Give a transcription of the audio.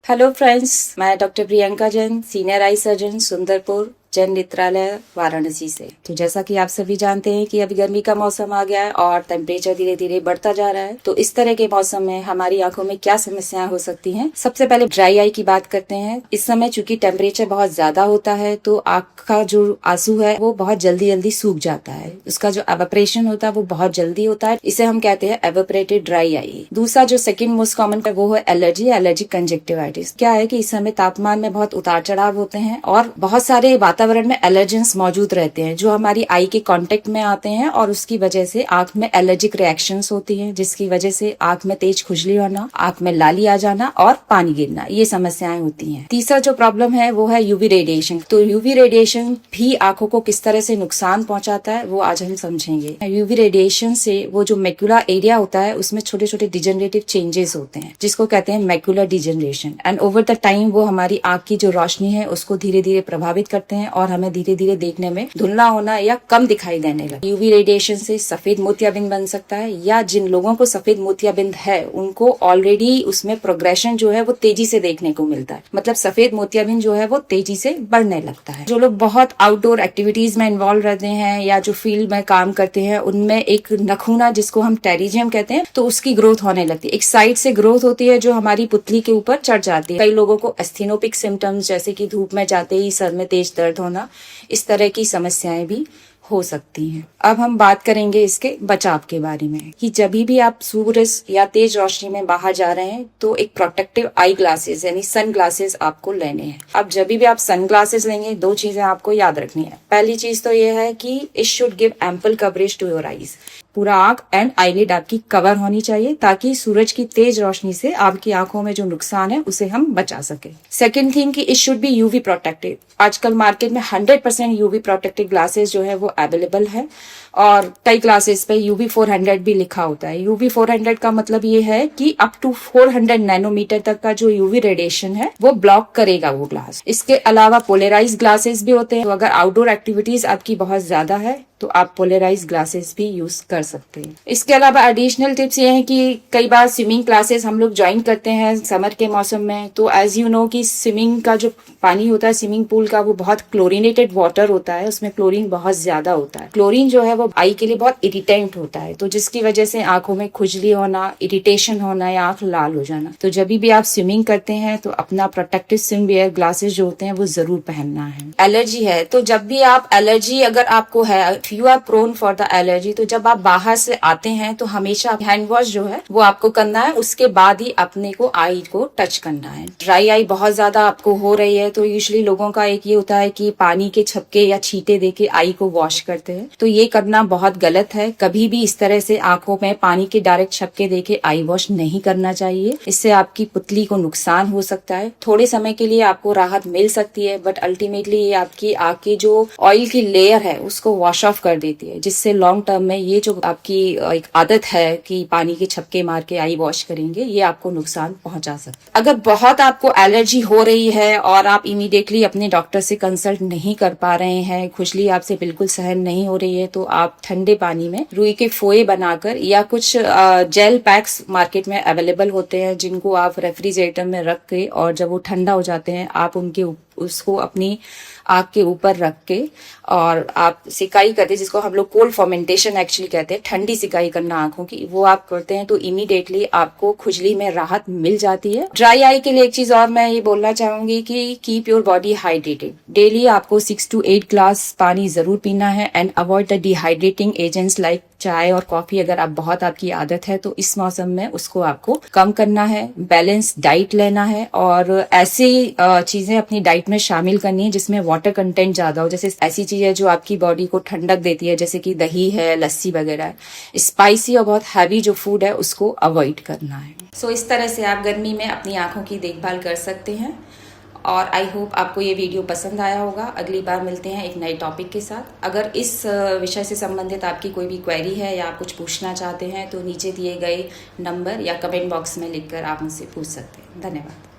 Hello friends, मैं doctor Priyanka Jain, senior eye surgeon, Sundarpur Jain Netralaya Varanasi से। तो जैसा कि आप सभी जानते हैं कि अभी गर्मी का मौसम आ गया है और टेम्परेचर धीरे धीरे बढ़ता जा रहा है। तो इस तरह के मौसम में हमारी आंखों में क्या समस्याएं हो सकती हैं? सबसे पहले ड्राई आई की बात करते हैं। इस समय चूंकि टेम्परेचर बहुत ज्यादा होता है तो आंख का जो आंसू है वो बहुत जल्दी जल्दी सूख जाता है। उसका जो एवापोरेशन होता है वो बहुत जल्दी होता है। इसे हम कहते हैं एवापोरेटेड ड्राई आई। दूसरा जो सेकंड मोस्ट कॉमन है वो है एलर्जिक कंजक्टिवाइटिस। क्या है कि इस समय तापमान में बहुत उतार चढ़ाव होते हैं और बहुत सारे वातावरण में एलर्जेंस मौजूद रहते हैं जो हमारी आई के कांटेक्ट में आते हैं और उसकी वजह से आंख में एलर्जिक रिएक्शंस होती हैं, जिसकी वजह से आंख में तेज खुजली होना, आंख में लाली आ जाना और पानी गिरना, ये समस्याएं होती हैं। तीसरा जो प्रॉब्लम है वो है यूवी रेडिएशन। तो यूवी रेडिएशन भी आंखों को किस तरह से नुकसान पहुंचाता है वो आज हम समझेंगे। यूवी रेडिएशन से वो जो मैक्यूला एरिया होता है उसमें छोटे छोटे डिजेनरेटिव चेंजेस होते हैं जिसको कहते हैं macular degeneration, and over the time वो हमारी आंख की जो रोशनी है उसको धीरे धीरे प्रभावित करते हैं और हमें धीरे धीरे देखने में धुंधला होना या कम दिखाई देने लगे। यूवी रेडिएशन से सफेद मोतियाबिंद बन सकता है, या जिन लोगों को सफेद मोतियाबिंद है उनको ऑलरेडी उसमें प्रोग्रेशन जो है वो तेजी से देखने को मिलता है। मतलब सफेद मोतियाबिंद जो है वो तेजी से बढ़ने लगता है। जो लोग बहुत आउटडोर एक्टिविटीज में इन्वॉल्व रहते हैं या जो फील्ड में काम करते हैं उनमें एक नखूना जिसको हम टेरिजियम कहते हैं तो उसकी ग्रोथ होने लगती है। एक साइड से ग्रोथ होती है जो हमारी पुतली के ऊपर चढ़ जाती है। कई लोगों को एस्थेनोपिक सिम्टम्स जैसे कि धूप में जाते ही सर में तेज दर्द होना, इस तरह की समस्याएं भी हो सकती हैं। अब हम बात करेंगे इसके बचाव के बारे में कि जब भी आप सूरज या तेज रोशनी में बाहर जा रहे हैं तो एक प्रोटेक्टिव आई ग्लासेस यानी सन ग्लासेस आपको लेने हैं। अब जब भी आप सन ग्लासेस लेंगे दो चीजें आपको याद रखनी है। पहली चीज तो ये है कि it should give ample coverage to your eyes. पूरा आंख एंड आईलिड आपकी कवर होनी चाहिए ताकि सूरज की तेज रोशनी से आपकी आंखों में जो नुकसान है उसे हम बचा सके। सेकेंड थिंग कि it should be UV protective. आजकल मार्केट में 100% यूवी प्रोटेक्टिव ग्लासेस जो है वो अवेलेबल है और कई ग्लासेस पे यूवी 400 भी लिखा होता है। यूवी 400 का मतलब ये है कि अप टू 400 नैनोमीटर तक का जो यूवी रेडिएशन है वो ब्लॉक करेगा वो ग्लास। इसके अलावा पोलराइज ग्लासेस भी होते हैं। तो अगर आउटडोर एक्टिविटीज आपकी बहुत ज्यादा है तो आप पोलराइज ग्लासेस भी यूज कर सकते हैं। इसके अलावा एडिशनल टिप्स ये हैं कि कई बार स्विमिंग क्लासेस हम लोग ज्वाइन करते हैं समर के मौसम में। तो एज यू नो कि स्विमिंग का जो पानी होता है स्विमिंग पूल का वो बहुत क्लोरीनेटेड वाटर होता है, उसमें क्लोरीन बहुत ज्यादा होता है। क्लोरीन जो है वो आई के लिए बहुत इरिटेंट होता है, तो जिसकी वजह से आंखों में खुजली होना, इरिटेशन होना या आंख लाल हो जाना। तो जब भी आप स्विमिंग करते हैं तो अपना प्रोटेक्टिव स्विम वेयर ग्लासेस जो होते हैं वो जरूर पहनना है। एलर्जी है तो जब भी आप एलर्जी अगर आपको है, you are prone for the allergy, तो जब आप बाहर से आते हैं तो हमेशा हैंड वॉश जो है वो आपको करना है, उसके बाद ही अपने को आई को टच करना है। ड्राई आई बहुत ज्यादा आपको हो रही है तो यूजुअली लोगों का एक ये होता है कि पानी के छपके या छींटे देके आई को वॉश करते हैं, तो ये करना बहुत गलत है। कभी भी इस तरह से आंखों में पानी के डायरेक्ट छपके देके आई वॉश नहीं करना चाहिए। इससे आपकी पुतली को नुकसान हो सकता है। थोड़े समय के लिए आपको राहत मिल सकती है बट अल्टीमेटली ये आपकी आंख की जो ऑयल की लेयर है उसको वॉश ऑफ कर देती है, जिससे लॉन्ग टर्म में ये जो आपकी एक आदत है कि पानी के छपके मार के आई वॉश करेंगे ये आपको नुकसान पहुंचा सकता है। अगर बहुत आपको एलर्जी हो रही है और आप इमीडिएटली अपने डॉक्टर से कंसल्ट नहीं कर पा रहे हैं, खुजली आपसे बिल्कुल सहन नहीं हो रही है, तो आप ठंडे पानी में रुई के फोए बनाकर या कुछ जेल पैक्स मार्केट में अवेलेबल होते हैं जिनको आप रेफ्रिजरेटर में रख के और जब वो ठंडा हो जाते हैं आप उसको अपनी आग के ऊपर रख के और आप सिकाई करते हैं, जिसको हम लोग कोल्ड फर्मेंटेशन एक्चुअली कहते हैं, ठंडी सिकाई करना आंखों की, वो आप करते हैं तो इमीडिएटली आपको खुजली में राहत मिल जाती है। ड्राई आई के लिए एक चीज और मैं ये बोलना चाहूंगी कि keep your body hydrated. Daily आपको 6 to 8 ग्लास पानी जरूर पीना है and avoid the dehydrating agents like चाय और कॉफी। अगर आप बहुत आपकी आदत है तो इस मौसम में उसको आपको कम करना है। बैलेंस डाइट लेना है और ऐसी चीजें अपनी डाइट में शामिल करनी है जिसमें वाटर कंटेंट ज्यादा हो। जैसे ऐसी चीजें जो आपकी बॉडी को ठंडक देती है जैसे कि दही है, लस्सी वगैरह। स्पाइसी और बहुत हैवी जो फूड है उसको अवॉइड करना है। सो इस तरह से आप गर्मी में अपनी आंखों की देखभाल कर सकते हैं और आई होप आपको ये वीडियो पसंद आया होगा। अगली बार मिलते हैं एक नए टॉपिक के साथ। अगर इस विषय से संबंधित आपकी कोई भी क्वेरी है या आप कुछ पूछना चाहते हैं तो नीचे दिए गए नंबर या कमेंट बॉक्स में लिखकर आप मुझसे पूछ सकते हैं। धन्यवाद।